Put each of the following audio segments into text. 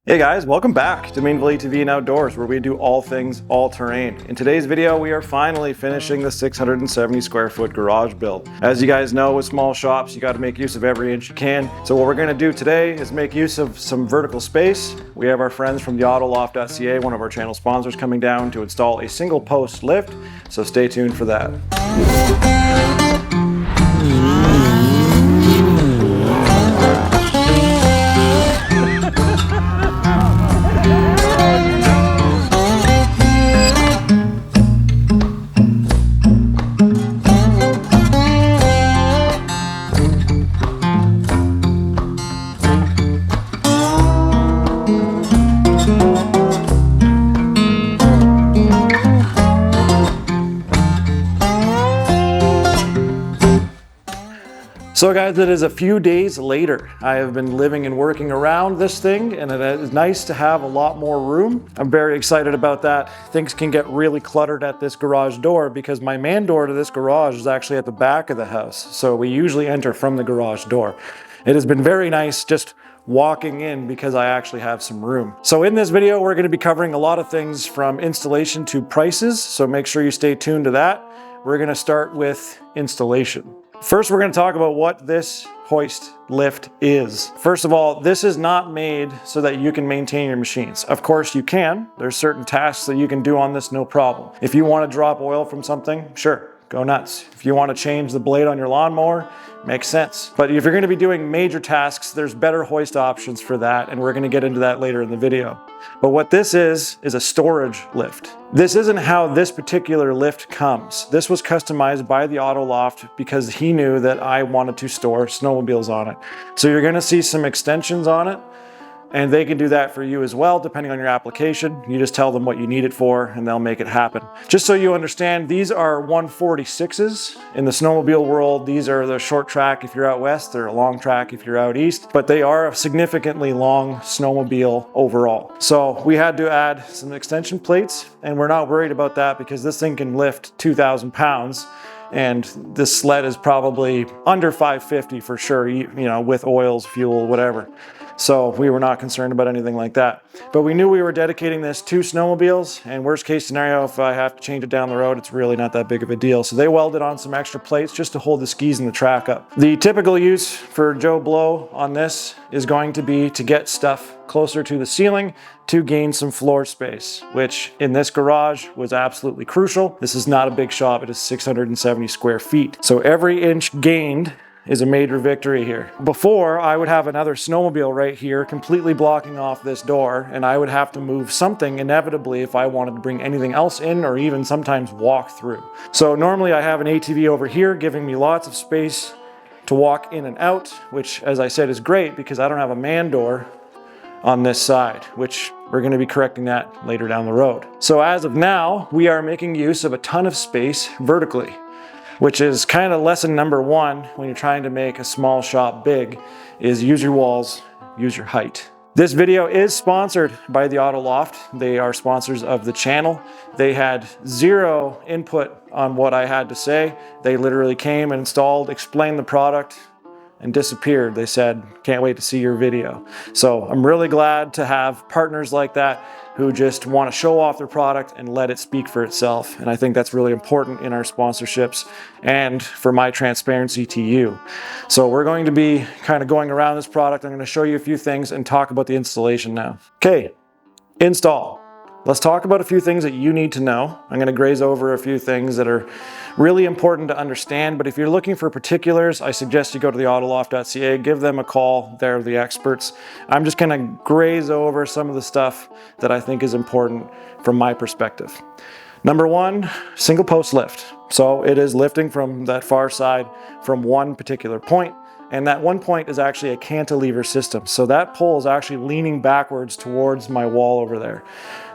Hey guys, welcome back to Mainville ATV and Outdoors, where we do all things all-terrain. In today's video, we are finally finishing the 670 square foot garage build. As you guys know, with small shops, you got to make use of every inch you can. So what we're going to do today is make use of some vertical space. We have our friends from the Loft.ca, one of our channel sponsors, coming down to install a single post lift. So stay tuned for that. So guys, it is a few days later. I have been living and working around this thing, and it is nice to have a lot more room. I'm very excited about that. Things can get really cluttered at this garage door because my man door to this garage is actually at the back of the house. So we usually enter from the garage door. It has been very nice just walking in because I actually have some room. So in this video, we're going to be covering a lot of things from installation to prices. So make sure you stay tuned to that. We're going to start with installation. First, we're going to talk about what this hoist lift is. First of all, this is not made so that you can maintain your machines. Of course you can. There's certain tasks that you can do on this, no problem. If you want to drop oil from something, sure, go nuts. If you want to change the blade on your lawnmower, makes sense. But if you're going to be doing major tasks, there's better hoist options for that, and we're going to get into that later in the video. But what this is a storage lift. This isn't how this particular lift comes. This was customized by the Loft because he knew that I wanted to store snowmobiles on it. So you're going to see some extensions on it, and they can do that for you as well, depending on your application. You just tell them what you need it for, and they'll make it happen. Just so you understand, these are 146s. In the snowmobile world, these are the short track if you're out west, they're a long track if you're out east, but they are a significantly long snowmobile overall. So we had to add some extension plates, and we're not worried about that because this thing can lift 2,000 pounds. And this sled is probably under 550 for sure, you know, with oils, fuel, whatever. So we were not concerned about anything like that. But we knew we were dedicating this to snowmobiles, and worst case scenario, if I have to change it down the road, it's really not that big of a deal. So they welded on some extra plates just to hold the skis and the track up. The typical use for Joe Blow on this is going to be to get stuff closer to the ceiling to gain some floor space, which in this garage was absolutely crucial. This is not a big shop, it is 670 square feet. So every inch gained is a major victory here. Before, I would have another snowmobile right here completely blocking off this door, and I would have to move something inevitably if I wanted to bring anything else in or even sometimes walk through. So normally I have an ATV over here giving me lots of space to walk in and out, which as I said is great because I don't have a man door on this side, which we're going to be correcting that later down the road. So as of now, we are making use of a ton of space vertically, which is kind of lesson number one when you're trying to make a small shop big, is use your walls, use your height. This video is sponsored by the Loft. They are sponsors of the channel. They had zero input on what I had to say. They literally came and installed, explained the product, and disappeared. They said, can't wait to see your video. So I'm really glad to have partners like that who just want to show off their product and let it speak for itself. And I think that's really important in our sponsorships and for my transparency to you. So we're going to be kind of going around this product. I'm going to show you a few things and talk about the installation now. Okay, install. Let's talk about a few things that you need to know. I'm going to graze over a few things that are really important to understand, but if you're looking for particulars, I suggest you go to the Loft.ca, give them a call, they're the experts. I'm just going to graze over some of the stuff that I think is important from my perspective. Number one, single post lift. So it is lifting from that far side from one particular point. And that one point is actually a cantilever system. So that pole is actually leaning backwards towards my wall over there.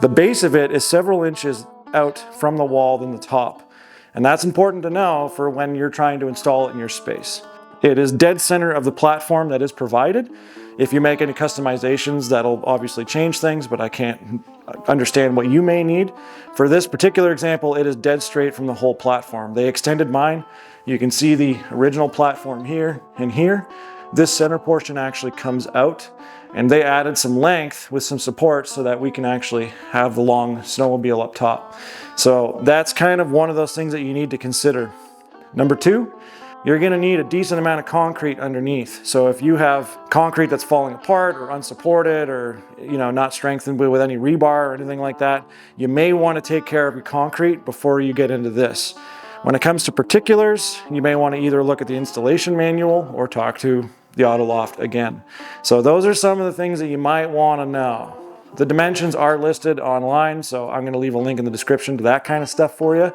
The base of it is several inches out from the wall than the top. And that's important to know for when you're trying to install it in your space. It is dead center of the platform that is provided. If you make any customizations, that'll obviously change things, but I can't understand what you may need. For this particular example, it is dead straight from the whole platform. They extended mine. You can see the original platform here and here. This center portion actually comes out and they added some length with some support so that we can actually have the long snowmobile up top. So that's kind of one of those things that you need to consider. Number two, you're gonna need a decent amount of concrete underneath. So if you have concrete that's falling apart or unsupported or not strengthened with any rebar or anything like that, you may wanna take care of your concrete before you get into this. When it comes to particulars, you may wanna either look at the installation manual or talk to the Auto Loft again. So those are some of the things that you might wanna know. The dimensions are listed online, so I'm gonna leave a link in the description to that kind of stuff for you.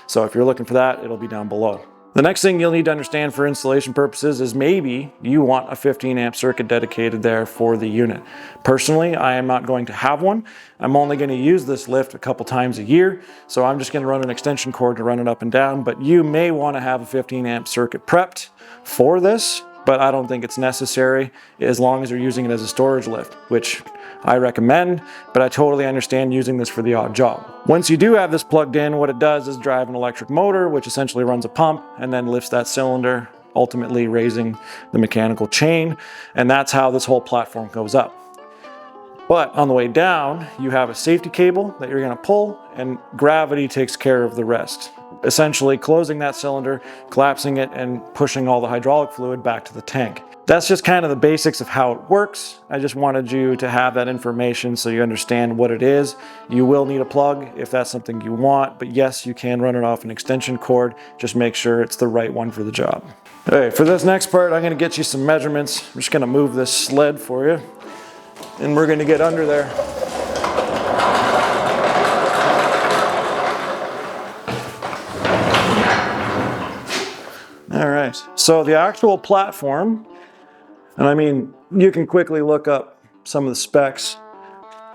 So if you're looking for that, it'll be down below. The next thing you'll need to understand for installation purposes is maybe you want a 15 amp circuit dedicated there for the unit. Personally, I am not going to have one. I'm only going to use this lift a couple times a year, so I'm just going to run an extension cord to run it up and down, but you may want to have a 15 amp circuit prepped for this, but I don't think it's necessary as long as you're using it as a storage lift, which I recommend, but I totally understand using this for the odd job. Once you do have this plugged in, what it does is drive an electric motor, which essentially runs a pump and then lifts that cylinder, ultimately raising the mechanical chain. And that's how this whole platform goes up. But on the way down, you have a safety cable that you're gonna pull, and gravity takes care of the rest. Essentially closing that cylinder, collapsing it, and pushing all the hydraulic fluid back to the tank. That's just kind of the basics of how it works. I just wanted you to have that information so you understand what it is. You will need a plug if that's something you want, but yes, you can run it off an extension cord. Just make sure it's the right one for the job. Okay, for this next part, I'm gonna get you some measurements. I'm just gonna move this sled for you, and we're gonna get under there. All right, so the actual platform, and I mean, you can quickly look up some of the specs,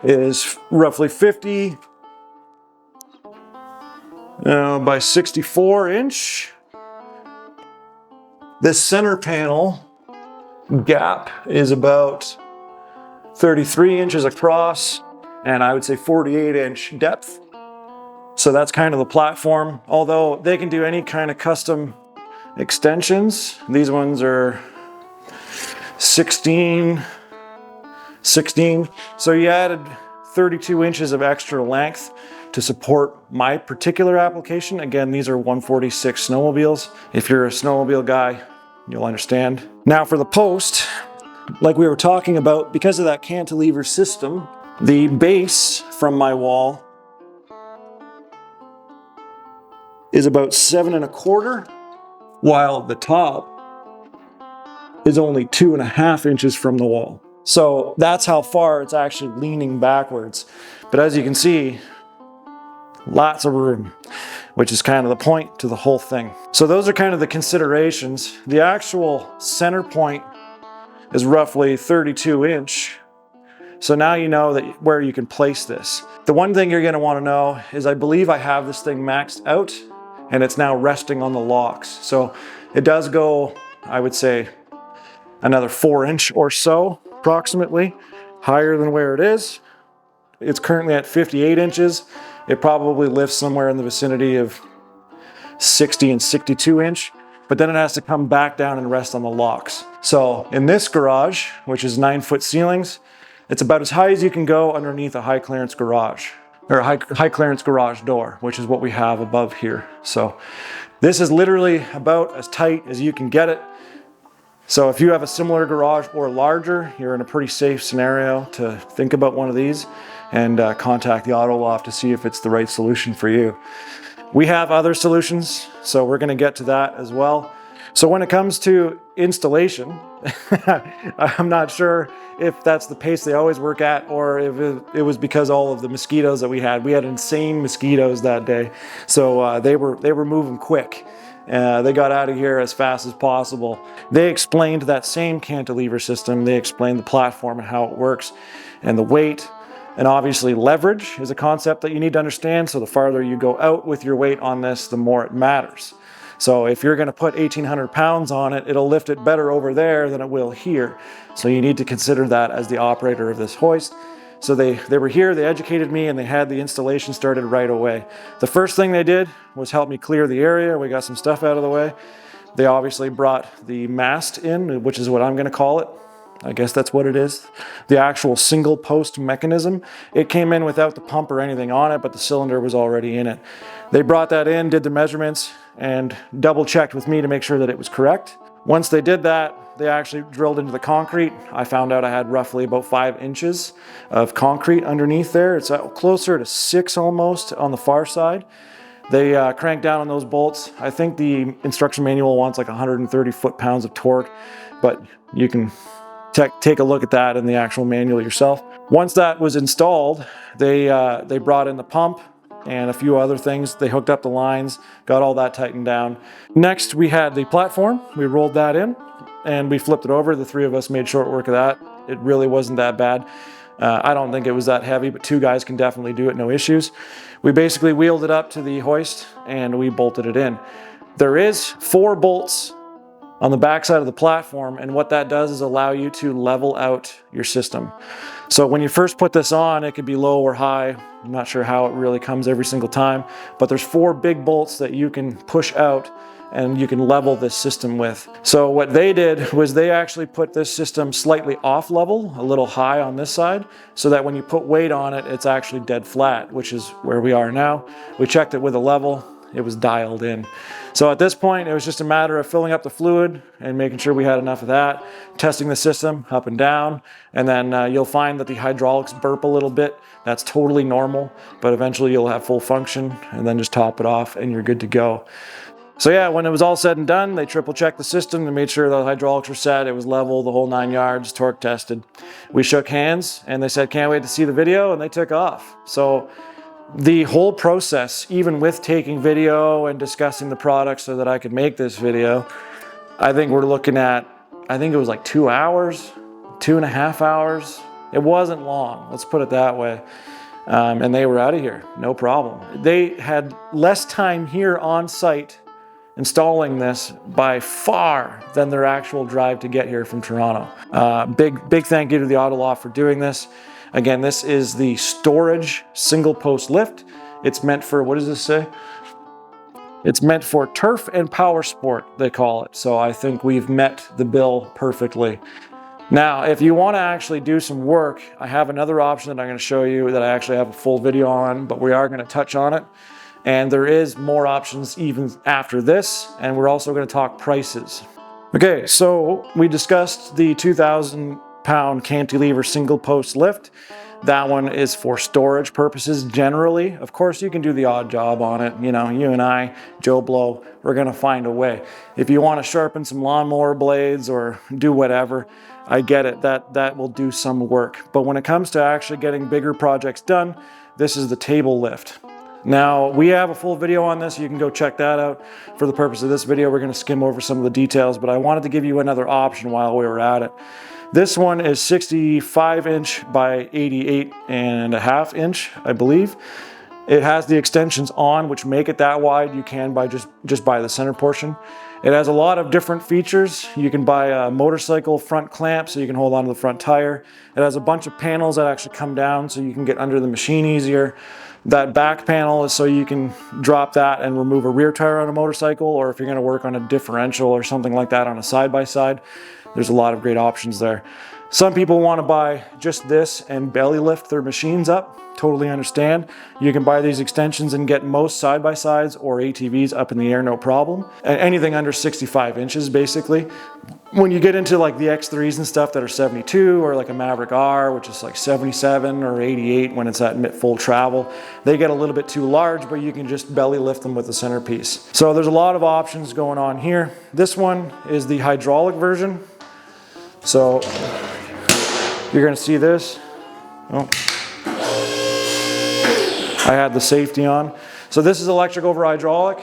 is roughly 50 by 64 inch. This center panel gap is about 33 inches across, and I would say 48 inch depth. So that's kind of the platform. Although they can do any kind of custom extensions. These ones are 16. So you added 32 inches of extra length to support my particular application. Again, these are 146 snowmobiles. If you're a snowmobile guy, you'll understand. Now for the post, like we were talking about, because of that cantilever system, the base from my wall is about 7 1/4, while the top is only 2.5 inches from the wall. So that's how far it's actually leaning backwards. But as you can see, lots of room, which is kind of the point to the whole thing. So those are kind of the considerations. The actual center point is roughly 32 inch. So now you know that where you can place this. The one thing you're gonna wanna know is I believe I have this thing maxed out and it's now resting on the locks. So it does go, I would say, another 4 inch or so, approximately, higher than where it is. It's currently at 58 inches. It probably lifts somewhere in the vicinity of 60 and 62 inch, but then it has to come back down and rest on the locks. So in this garage, which is 9-foot ceilings, it's about as high as you can go underneath a high clearance garage, or a high clearance garage door, which is what we have above here. So this is literally about as tight as you can get it. So if you have a similar garage or larger, you're in a pretty safe scenario to think about one of these and contact the Auto Loft to see if it's the right solution for you. We have other solutions, so we're gonna get to that as well. So when it comes to installation, I'm not sure if that's the pace they always work at or if it was because all of the mosquitoes that we had insane mosquitoes that day. So they were moving quick. They got out of here as fast as possible. They explained that same cantilever system. They explained the platform and how it works and the weight. And obviously leverage is a concept that you need to understand. So the farther you go out with your weight on this, the more it matters. So if you're gonna put 1,800 pounds on it, it'll lift it better over there than it will here. So you need to consider that as the operator of this hoist. So they were here, they educated me, and they had the installation started right away. The first thing they did was help me clear the area. We got some stuff out of the way. They obviously brought the mast in, which is what I'm gonna call it. I guess that's what it is. The actual single post mechanism. It came in without the pump or anything on it, but the cylinder was already in it. They brought that in, did the measurements, and double checked with me to make sure that it was correct. Once they did that, they actually drilled into the concrete. I found out I had roughly about 5 inches of concrete underneath there. It's closer to 6 almost on the far side. They cranked down on those bolts. I think the instruction manual wants like 130 foot-pounds of torque, but you can take a look at that in the actual manual yourself. Once that was installed, they brought in the pump and a few other things. They hooked up the lines, got all that tightened down. Next, we had the platform. We rolled that in and we flipped it over. The 3 of us made short work of that. It really wasn't that bad. I don't think it was that heavy, but 2 guys can definitely do it, no issues. We basically wheeled it up to the hoist and we bolted it in. There is 4 bolts on the back side of the platform, and what that does is allow you to level out your system. So when you first put this on, it could be low or high. I'm not sure how it really comes every single time, but there's 4 big bolts that you can push out and you can level this system with. So what they did was they actually put this system slightly off level, a little high on this side, so that when you put weight on it, it's actually dead flat, which is where we are now. We checked it with a level, it was dialed in. So at this point, it was just a matter of filling up the fluid and making sure we had enough of that, testing the system up and down, and then you'll find that the hydraulics burp a little bit. That's totally normal, but eventually you'll have full function and then just top it off and you're good to go. So yeah, when it was all said and done, they triple checked the system. They made sure the hydraulics were set, it was level, the whole 9 yards, torque tested. We shook hands and they said, can't wait to see the video, and they took off. So the whole process, even with taking video and discussing the product so that I could make this video, I think we're looking at, I think it was like 2 hours, 2.5 hours. It wasn't long, let's put it that way. And they were out of here, no problem. They had less time here on site installing this by far than their actual drive to get here from Toronto. Big thank you to the Auto Loft for doing this. Again, this is the storage single post lift. It's meant for, what does this say? It's meant for turf and power sport, they call it. So I think we've met the bill perfectly. Now, if you want to actually do some work, I have another option that I'm going to show you that I actually have a full video on, but we are going to touch on it. And there is more options even after this, and we're also going to talk prices. Okay, so we discussed the 2,000-pound cantilever single post lift. That one is for storage purposes generally. Of course, you can do the odd job on it. You know, you and I, Joe Blow, we're going to find a way. If you want to sharpen some lawnmower blades or do whatever, I get it. That will do some work. But when it comes to actually getting bigger projects done, this is the table lift. Now, we have a full video on this. You can go check that out. For the purpose of this video, we're going to skim over some of the details, but I wanted to give you another option while we were at it. This one is 65 inch by 88.5 inch, I believe. It has the extensions on, which make it that wide. You can buy just buy the center portion. It has a lot of different features. You can buy a motorcycle front clamp so you can hold on to the front tire. It has a bunch of panels that actually come down so you can get under the machine easier. That back panel is so you can drop that and remove a rear tire on a motorcycle, or if you're going to work on a differential or something like that on a side-by-side, there's a lot of great options there. Some people want to buy just this and belly lift their machines up. Totally understand. You can buy these extensions and get most side-by-sides or ATVs up in the air, no problem. And anything under 65 inches, basically. When you get into like the X3s and stuff that are 72, or like a Maverick R, which is like 77 or 88 when it's at full travel, they get a little bit too large, but you can just belly lift them with the centerpiece. So there's a lot of options going on here. This one is the hydraulic version. So you're going to see this. Oh. I had the safety on. So this is electric over hydraulic.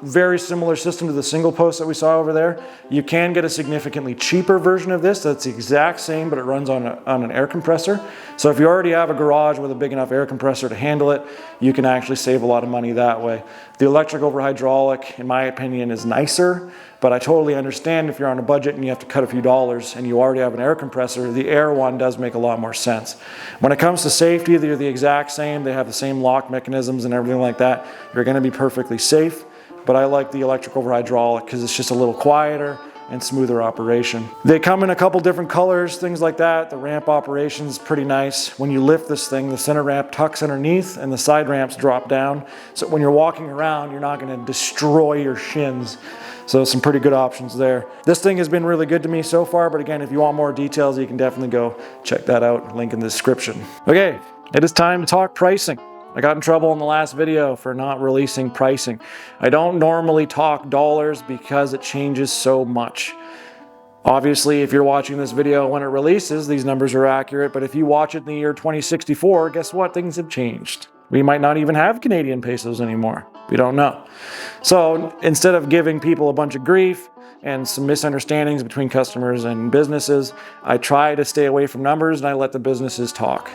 Very similar system to the single post that we saw over there. You can get a significantly cheaper version of this that's the exact same, but it runs on an air compressor. So if you already have a garage with a big enough air compressor to handle it, you can actually save a lot of money that way. The electric over hydraulic, in my opinion, is nicer, but I totally understand if you're on a budget and you have to cut a few dollars and you already have an air compressor, the air one does make a lot more sense. When it comes to safety, they're the exact same. They have the same lock mechanisms and everything like that. You're going to be perfectly safe. But I like the electric over hydraulic because it's just a little quieter, and smoother operation. They come in a couple different colors, things like that. The ramp operation is pretty nice. When you lift this thing, the center ramp tucks underneath and the side ramps drop down. So when you're walking around, you're not going to destroy your shins. So some pretty good options there. This thing has been really good to me so far, but again, if you want more details, you can definitely go check that out. Link in the description. Okay, it is time to talk pricing. I got in trouble in the last video for not releasing pricing. I don't normally talk dollars because it changes so much. Obviously, if you're watching this video when it releases, these numbers are accurate, but if you watch it in the year 2064, guess what? Things have changed. We might not even have Canadian pesos anymore. We don't know. So instead of giving people a bunch of grief and some misunderstandings between customers and businesses, I try to stay away from numbers and I let the businesses talk.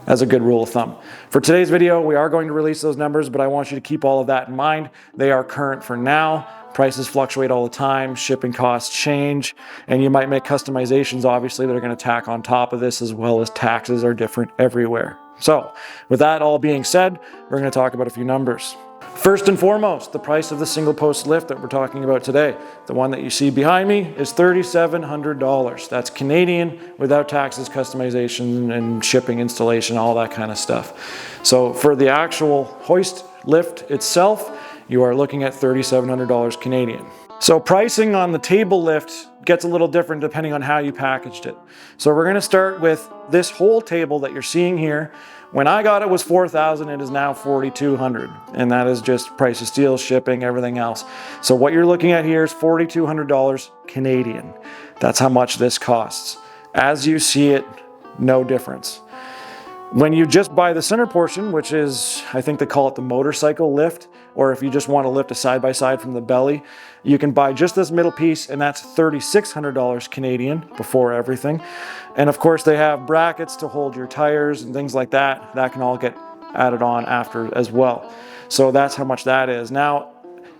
As a good rule of thumb. For today's video, we are going to release those numbers, but I want you to keep all of that in mind. They are current for now. Prices fluctuate all the time, shipping costs change, and you might make customizations, obviously, that are going to tack on top of this, as well as taxes are different everywhere. So, with that all being said, we're going to talk about a few numbers. First and foremost, the price of the single post lift that we're talking about today. The one that you see behind me is $3,700. That's Canadian, without taxes, customization, and shipping, installation, all that kind of stuff. So for the actual hoist lift itself, you are looking at $3,700 Canadian. So pricing on the table lift gets a little different depending on how you packaged it. So we're going to start with this whole table that you're seeing here. When I got it was $4,000, it is now $4,200, and that is just price of steel, shipping, everything else. So what you're looking at here is $4,200 Canadian. That's how much this costs. As you see it, no difference. When you just buy the center portion, which is, I think they call it the motorcycle lift, or if you just want to lift a side-by-side from the belly, you can buy just this middle piece, and that's $3,600 Canadian before everything. And of course, they have brackets to hold your tires and things like that. That can all get added on after as well. So that's how much that is. Now,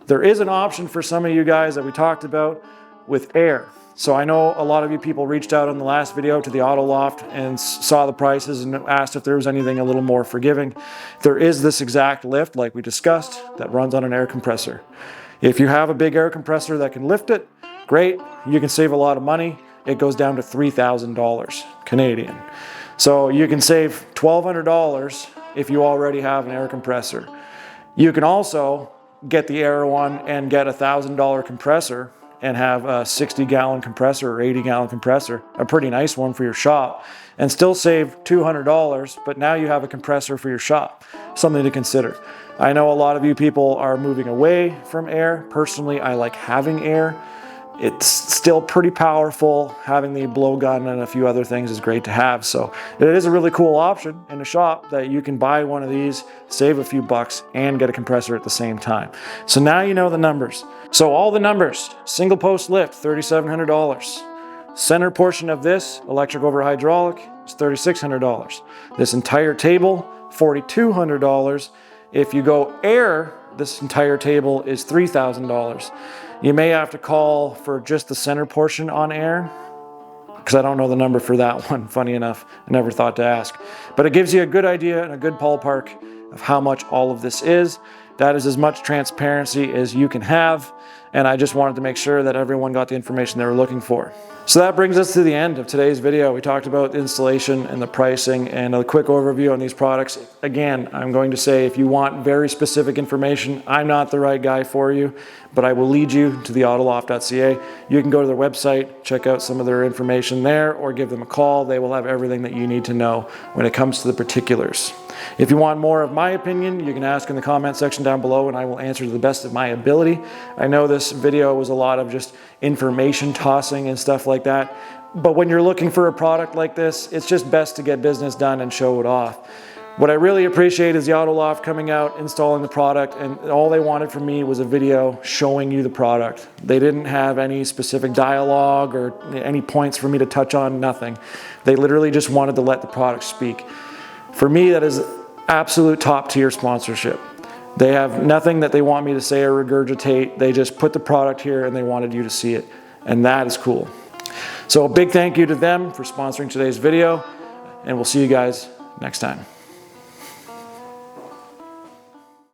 there is an option for some of you guys that we talked about with air. So I know a lot of you people reached out in the last video to the Auto Loft and saw the prices and asked if there was anything a little more forgiving. There is this exact lift, like we discussed, that runs on an air compressor. If you have a big air compressor that can lift it, great, you can save a lot of money. It goes down to $3,000 Canadian. So you can save $1,200 if you already have an air compressor. You can also get the air one and get a $1,000 compressor and have a 60-gallon compressor or 80-gallon compressor, a pretty nice one for your shop, and still save $200, but now you have a compressor for your shop. Something to consider. I know a lot of you people are moving away from air. Personally, I like having air. It's still pretty powerful. Having the blowgun and a few other things is great to have. So it is a really cool option in a shop that you can buy one of these, save a few bucks, and get a compressor at the same time. So now you know the numbers. So all the numbers: single post lift, $3,700. Center portion of this, electric over hydraulic, is $3,600. This entire table, $4,200. If you go air, this entire table is $3,000. You may have to call for just the center portion on air, because I don't know the number for that one, funny enough. I never thought to ask. But it gives you a good idea and a good ballpark of how much all of this is. That is as much transparency as you can have, and I just wanted to make sure that everyone got the information they were looking for. So that brings us to the end of today's video. We talked about the installation and the pricing and a quick overview on these products. Again, I'm going to say if you want very specific information, I'm not the right guy for you, but I will lead you to the autoloft.ca. You can go to their website, check out some of their information there, or give them a call. They will have everything that you need to know when it comes to the particulars. If you want more of my opinion, you can ask in the comment section down below and I will answer to the best of my ability. I know this video was a lot of just information tossing and stuff like that, but when you're looking for a product like this, it's just best to get business done and show it off. What I really appreciate is the Auto Loft coming out, installing the product, and all they wanted from me was a video showing you the product. They didn't have any specific dialogue or any points for me to touch on, nothing. They literally just wanted to let the product speak. For me, that is absolute top tier sponsorship. They have nothing that they want me to say or regurgitate. They just put the product here and they wanted you to see it. And that is cool. So a big thank you to them for sponsoring today's video, and we'll see you guys next time.